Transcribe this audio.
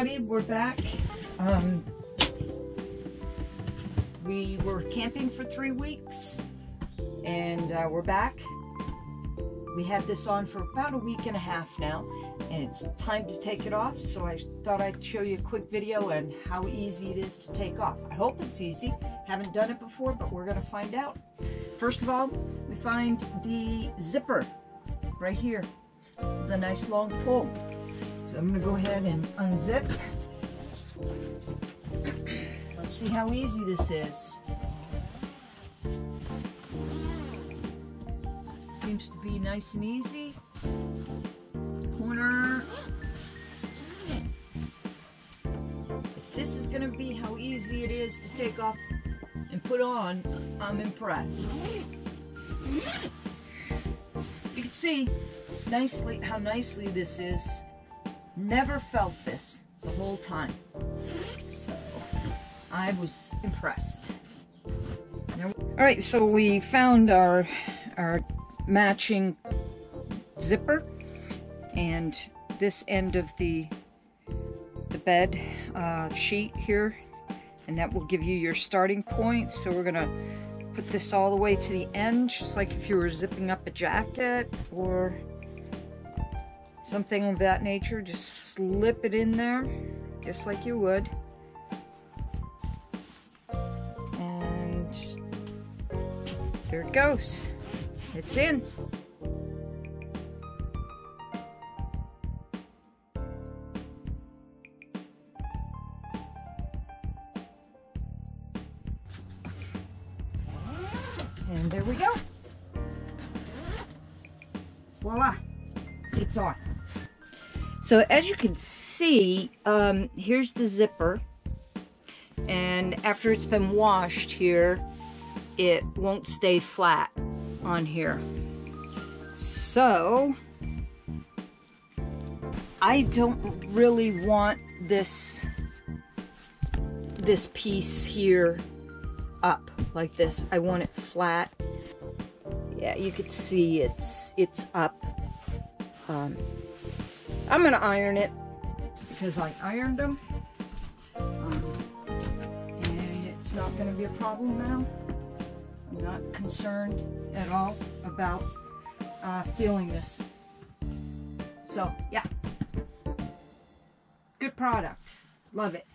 everybody, we're back. We were camping for 3 weeks and we're back. We had this on for about a week and a half now, and it's time to take it off, so I thought I'd show you a quick video on how easy it is to take off. I hope it's easy. Haven't done it before, but we're gonna find out. First of all, we find the zipper right here, the nice long pull. So I'm gonna go ahead and unzip. Let's see how easy this is. Seems to be nice and easy. Corner. If this is gonna be how easy it is to take off and put on, I'm impressed. You can see nicely how nicely this is. Never felt this the whole time, so I was impressed. All right, so we found our matching zipper, and this end of the bed sheet here, and that will give you your starting point. So we're gonna put this all the way to the end, just like if you were zipping up a jacket or something of that nature. Just slip it in there, just like you would. And there it goes. It's in. And there we go. Voila, it's on. So as you can see, here's the zipper, and after it's been washed here, it won't stay flat on here. So I don't really want this piece here up like this. I want it flat. Yeah, you could see it's up. I'm gonna iron it because I ironed them, and it's not gonna be a problem now. I'm not concerned at all about feeling this. So yeah, good product, love it.